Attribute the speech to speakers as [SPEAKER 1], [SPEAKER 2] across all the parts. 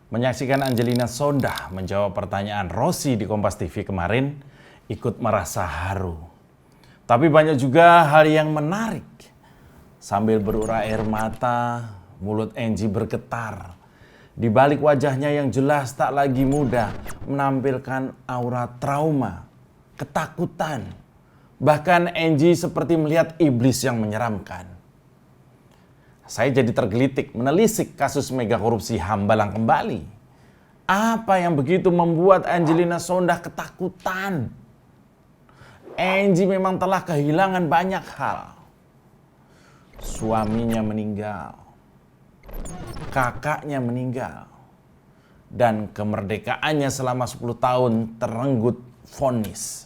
[SPEAKER 1] Menyaksikan Angelina Sondakh menjawab pertanyaan Rossi di Kompas TV kemarin ikut merasa haru. Tapi banyak juga hal yang menarik. Sambil berurai air mata, mulut Angie bergetar. Di balik wajahnya yang jelas tak lagi muda, menampilkan aura trauma, ketakutan. Bahkan Angie seperti melihat iblis yang menyeramkan. Saya jadi tergelitik menelisik kasus mega korupsi Hambalang kembali. Apa yang begitu membuat Angelina Sondakh ketakutan? Angie memang telah kehilangan banyak hal. Suaminya meninggal, kakaknya meninggal, dan kemerdekaannya selama 10 tahun terenggut vonis.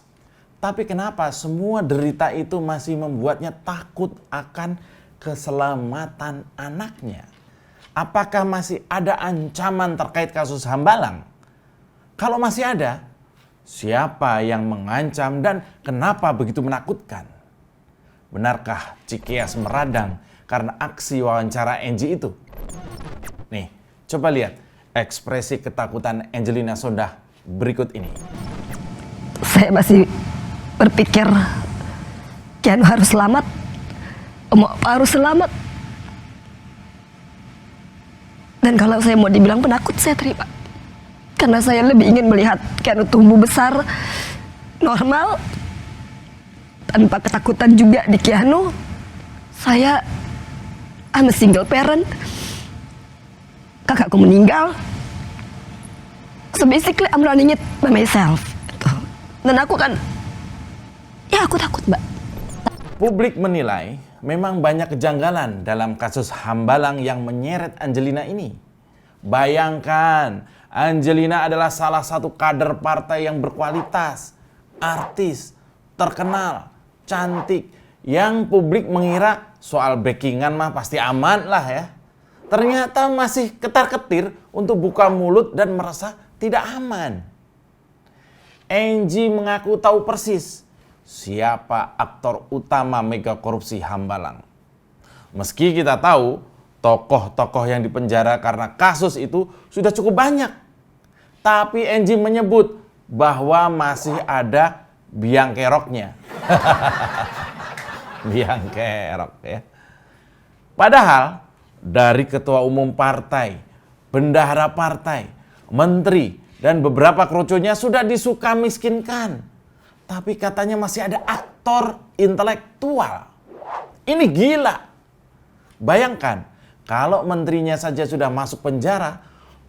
[SPEAKER 1] Tapi kenapa semua derita itu masih membuatnya takut akan keselamatan anaknya? Apakah masih ada ancaman terkait kasus Hambalang? Kalau masih ada, siapa yang mengancam dan kenapa begitu menakutkan? Benarkah Cikias meradang karena aksi wawancara Angie itu? Nih, coba lihat ekspresi ketakutan Angelina Sondakh berikut ini.
[SPEAKER 2] Saya masih berpikir Keanu harus selamat. Harus selamat. Dan kalau saya mau dibilang penakut, saya terima. Karena saya lebih ingin melihat Keanu tumbuh besar, normal, tanpa ketakutan juga di Keanu. I'm a single parent. Kakakku meninggal. So basically I'm running it by myself. Dan aku takut, Mbak.
[SPEAKER 1] Publik menilai memang banyak kejanggalan dalam kasus Hambalang yang menyeret Angelina ini. Bayangkan, Angelina adalah salah satu kader partai yang berkualitas, artis, terkenal, cantik, yang publik mengira soal backingan mah pasti aman lah ya. Ternyata masih ketar-ketir untuk buka mulut dan merasa tidak aman. Angie mengaku tahu persis siapa aktor utama mega korupsi Hambalang. Meski kita tahu tokoh-tokoh yang dipenjara karena kasus itu sudah cukup banyak. Tapi Angie menyebut bahwa masih ada biang keroknya. Biang kerok ya. Padahal dari ketua umum partai, bendahara partai, menteri, dan beberapa kroconya sudah disuka miskinkan. Tapi katanya masih ada aktor intelektual. Ini gila. Bayangkan, kalau menterinya saja sudah masuk penjara,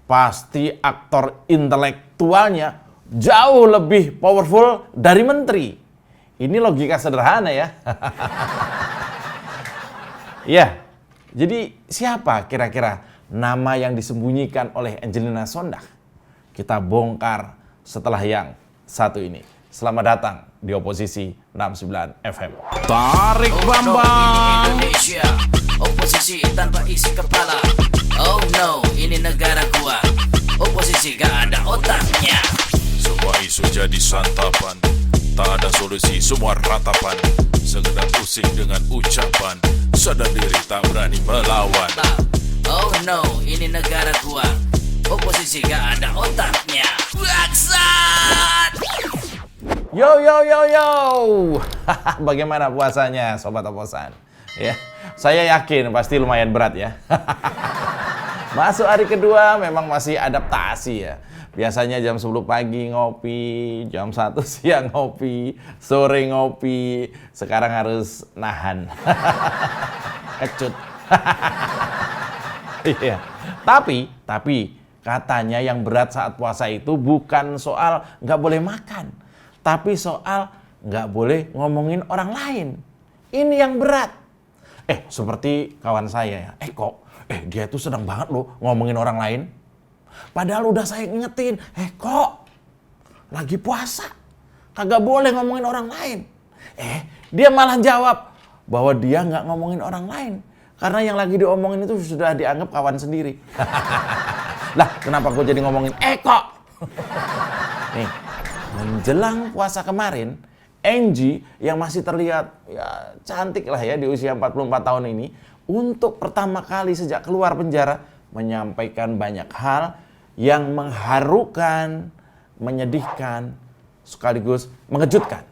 [SPEAKER 1] pasti aktor intelektualnya jauh lebih powerful dari menteri. Ini logika sederhana ya. Ya, jadi siapa kira-kira nama yang disembunyikan oleh Angelina Sondakh? Kita bongkar setelah yang satu ini. Selamat datang di Oposisi 69 FM. Tarik Bambang.
[SPEAKER 3] Ini Indonesia, oposisi tanpa isi kepala. Oh no, ini negara gua. Oposisi gak ada otaknya.
[SPEAKER 4] Semua isu jadi santapan, tak ada solusi, semua ratapan. Sekedar pusing dengan ucapan, sadar diri tak berani melawan.
[SPEAKER 3] Oh no, ini negara gua. Oposisi gak ada otaknya. Baksat!
[SPEAKER 1] Yo. Bagaimana puasanya Sobat Oposan? Ya, saya yakin pasti lumayan berat ya. Masuk hari kedua memang masih adaptasi ya. Biasanya jam 10 pagi ngopi, jam 1 siang ngopi, sore ngopi. Sekarang harus nahan. Kecut. Iya. Tapi katanya yang berat saat puasa itu bukan soal nggak boleh makan, tapi soal nggak boleh ngomongin orang lain. Ini yang berat. Seperti kawan saya ya. Dia tuh senang banget loh ngomongin orang lain. Padahal udah saya ingetin, kok lagi puasa, kagak boleh ngomongin orang lain. Dia malah jawab bahwa dia nggak ngomongin orang lain karena yang lagi diomongin itu sudah dianggap kawan sendiri. Lah, kenapa gue jadi ngomongin kok? Nih, menjelang puasa kemarin, Angie yang masih terlihat ya cantik lah ya di usia 44 tahun ini, untuk pertama kali sejak keluar penjara menyampaikan banyak hal yang mengharukan, menyedihkan, sekaligus mengejutkan.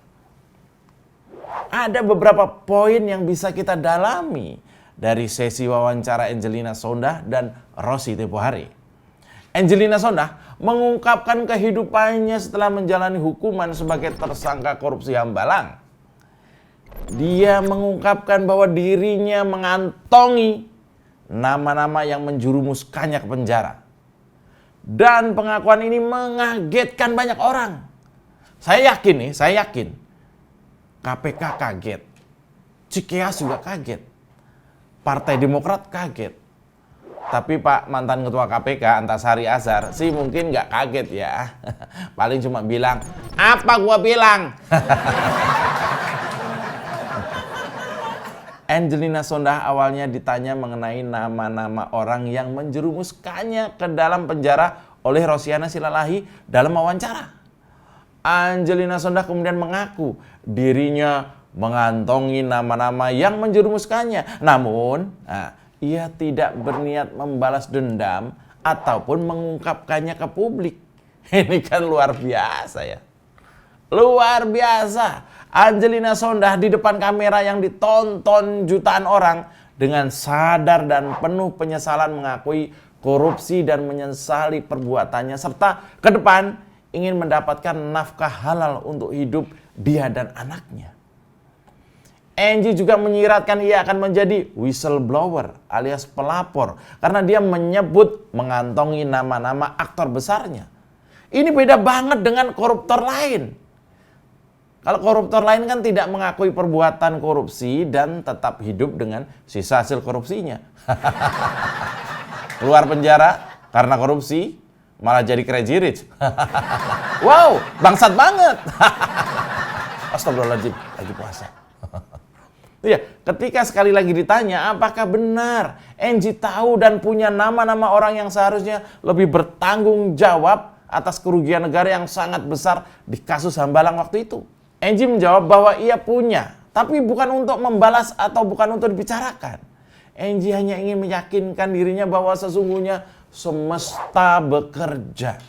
[SPEAKER 1] Ada beberapa poin yang bisa kita dalami dari sesi wawancara Angelina Sondah dan Rossi tempo hari. Angelina Sondah mengungkapkan kehidupannya setelah menjalani hukuman sebagai tersangka korupsi Hambalang. Dia mengungkapkan bahwa dirinya mengantongi nama-nama yang menjerumuskannya ke penjara. Dan pengakuan ini mengagetkan banyak orang. Saya yakin KPK kaget. Cikeas juga kaget. Partai Demokrat kaget. Tapi Pak mantan ketua KPK Antasari Azhar sih mungkin nggak kaget ya. Paling cuma bilang, apa gua bilang? Angelina Sondah awalnya ditanya mengenai nama-nama orang yang menjerumuskannya ke dalam penjara oleh Rosiana Silalahi dalam wawancara. Angelina Sondah kemudian mengaku dirinya mengantongi nama-nama yang menjerumuskannya. Namun, ia tidak berniat membalas dendam ataupun mengungkapkannya ke publik. Ini kan luar biasa ya. Luar biasa. Angelina Sondah di depan kamera yang ditonton jutaan orang dengan sadar dan penuh penyesalan mengakui korupsi dan menyesali perbuatannya serta ke depan ingin mendapatkan nafkah halal untuk hidup dia dan anaknya. Angie juga menyiratkan ia akan menjadi whistleblower alias pelapor karena dia menyebut mengantongi nama-nama aktor besarnya. Ini beda banget dengan koruptor lain. Kalau koruptor lain kan tidak mengakui perbuatan korupsi dan tetap hidup dengan sisa hasil korupsinya. Keluar penjara karena korupsi, malah jadi crazy rich. Wow, bangsat banget. Astagfirullahaladzim, lagi puasa. Ya, ketika sekali lagi ditanya apakah benar Angie tahu dan punya nama-nama orang yang seharusnya lebih bertanggung jawab atas kerugian negara yang sangat besar di kasus Hambalang waktu itu. Angie menjawab bahwa ia punya, tapi bukan untuk membalas atau bukan untuk dibicarakan. Angie hanya ingin meyakinkan dirinya bahwa sesungguhnya semesta bekerja.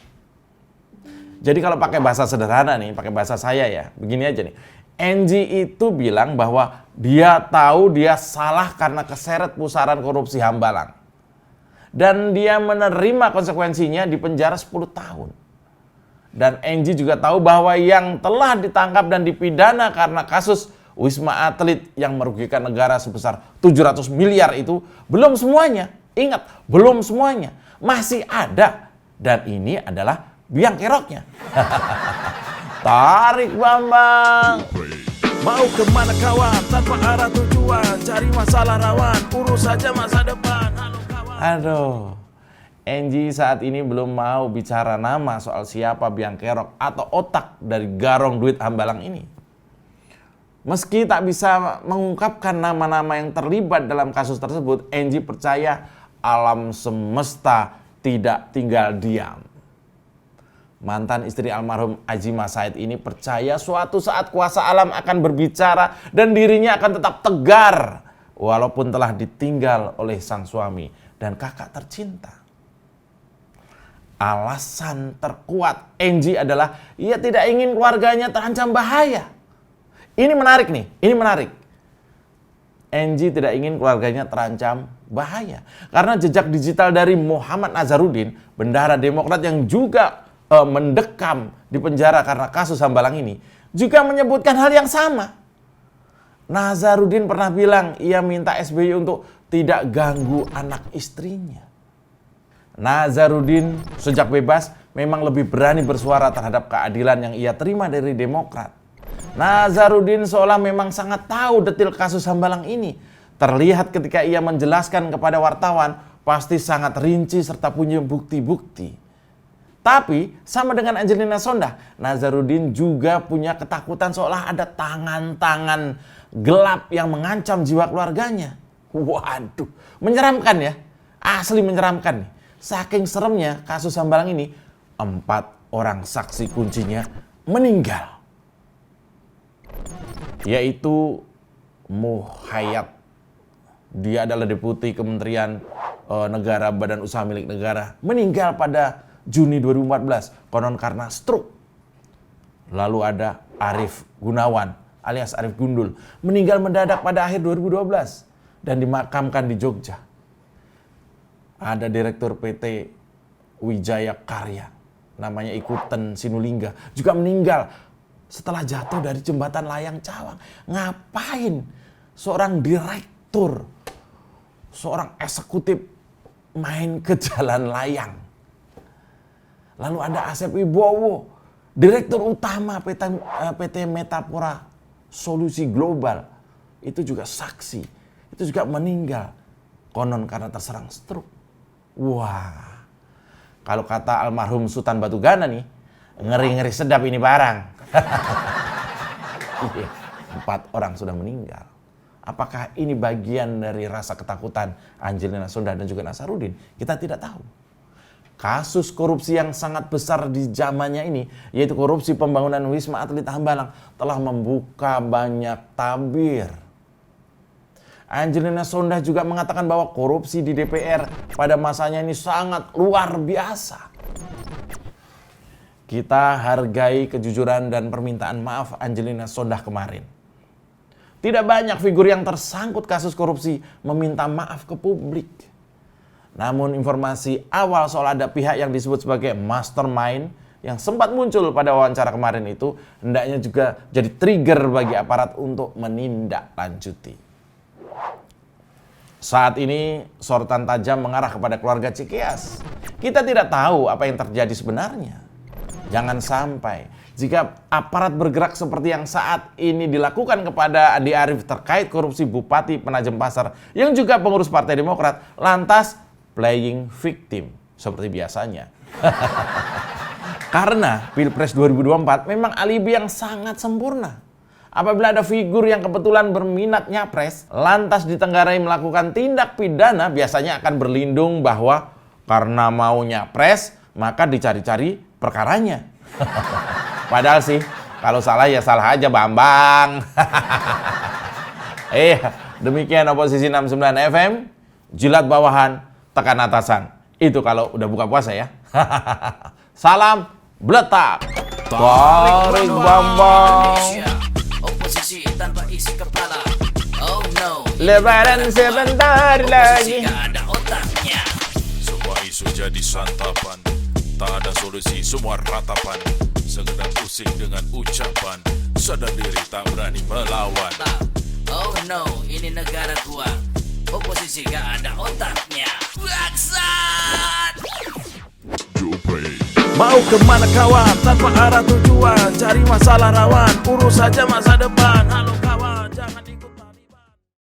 [SPEAKER 1] Jadi kalau pakai bahasa sederhana nih, pakai bahasa saya ya, begini aja nih. Angie itu bilang bahwa dia tahu dia salah karena keseret pusaran korupsi Hambalang. Dan dia menerima konsekuensinya di penjara 10 tahun. Dan Angie juga tahu bahwa yang telah ditangkap dan dipidana karena kasus Wisma Atlet yang merugikan negara sebesar 700 miliar itu belum semuanya. Ingat, belum semuanya. Masih ada. Dan ini adalah biang keroknya. Tarik Bambang.
[SPEAKER 4] Mau kemana kawan tanpa arah tujuan, cari masalah rawan, urus saja masa depan. Halo kawan.
[SPEAKER 1] Aduh. Angie saat ini belum mau bicara nama soal siapa biang kerok atau otak dari garong duit Hambalang ini. Meski tak bisa mengungkapkan nama-nama yang terlibat dalam kasus tersebut, Angie percaya alam semesta tidak tinggal diam. Mantan istri almarhum Azimah Said ini percaya suatu saat kuasa alam akan berbicara dan dirinya akan tetap tegar walaupun telah ditinggal oleh sang suami dan kakak tercinta. Alasan terkuat Angie adalah ia tidak ingin keluarganya terancam bahaya. Ini menarik nih, ini menarik. Angie tidak ingin keluarganya terancam bahaya. Karena jejak digital dari Muhammad Nazarudin, bendahara Demokrat yang juga mendekam di penjara karena kasus Hambalang ini, juga menyebutkan hal yang sama. Nazarudin pernah bilang ia minta SBY untuk tidak ganggu anak istrinya. Nazarudin sejak bebas memang lebih berani bersuara terhadap keadilan yang ia terima dari Demokrat. Nazarudin seolah memang sangat tahu detil kasus Hambalang ini. Terlihat ketika ia menjelaskan kepada wartawan, pasti sangat rinci serta punya bukti-bukti. Tapi sama dengan Angelina Sondah, Nazarudin juga punya ketakutan seolah ada tangan-tangan gelap yang mengancam jiwa keluarganya. Waduh, menyeramkan ya. Asli menyeramkan nih. Saking seremnya kasus Hambalang ini, 4 orang saksi kuncinya meninggal. Yaitu Muhayat. Dia adalah deputi Kementerian Negara Badan Usaha Milik Negara. Meninggal pada Juni 2014, konon karena stroke. Lalu ada Arief Gunawan alias Arief Gundul, meninggal mendadak pada akhir 2012 dan dimakamkan di Jogja. Ada Direktur PT Wijaya Karya, namanya Ikuten Sinulinga, juga meninggal setelah jatuh dari jembatan layang Cawang. Ngapain seorang direktur, seorang eksekutif main ke jalan layang? Lalu ada Asep Wibowo, Direktur Utama PT Metapora Solusi Global, itu juga saksi, itu juga meninggal, konon karena terserang stroke. Wah, kalau kata almarhum Sultan Batugana nih, ngeri-ngeri sedap ini barang. 4 orang sudah meninggal. Apakah ini bagian dari rasa ketakutan Angelina Sondakh dan juga Nasaruddin? Kita tidak tahu. Kasus korupsi yang sangat besar di zamannya ini, yaitu korupsi pembangunan Wisma Atlet Hambalang, telah membuka banyak tabir. Angelina Sondakh juga mengatakan bahwa korupsi di DPR pada masanya ini sangat luar biasa. Kita hargai kejujuran dan permintaan maaf Angelina Sondakh kemarin. Tidak banyak figur yang tersangkut kasus korupsi meminta maaf ke publik. Namun informasi awal soal ada pihak yang disebut sebagai mastermind yang sempat muncul pada wawancara kemarin itu hendaknya juga jadi trigger bagi aparat untuk menindaklanjuti. Saat ini sorotan tajam mengarah kepada keluarga Cikeas. Kita tidak tahu apa yang terjadi sebenarnya. Jangan sampai jika aparat bergerak seperti yang saat ini dilakukan kepada Andi Arief terkait korupsi Bupati Penajam Pasar yang juga pengurus Partai Demokrat, lantas playing victim seperti biasanya. Karena Pilpres 2024 memang alibi yang sangat sempurna. Apabila ada figur yang kebetulan berminat nyapres, lantas ditenggarai melakukan tindak pidana, biasanya akan berlindung bahwa karena mau nyapres, maka dicari-cari perkaranya. Padahal sih, kalau salah ya salah aja Bambang. Demikian Oposisi 69 FM, jilat bawahan, tekan atasan. Itu kalau udah buka puasa ya. Salam beletak. Tarik Bambang.
[SPEAKER 3] Oposisi tanpa isi kepala. Oh no.
[SPEAKER 1] Lebaran sebentar lagi.
[SPEAKER 3] Oposisi gak ada otaknya.
[SPEAKER 4] Semua isu jadi santapan, tak ada solusi, semua ratapan. Sekedar pusing dengan ucapan, sadar diri tak berani melawan.
[SPEAKER 3] Oh no, ini negara gua. Oposisi gak ada otaknya. Bangsat!
[SPEAKER 1] Mau kemana kawan tanpa arah tujuan, cari masalah rawan, urus saja masa depan. Halo kawan, jangan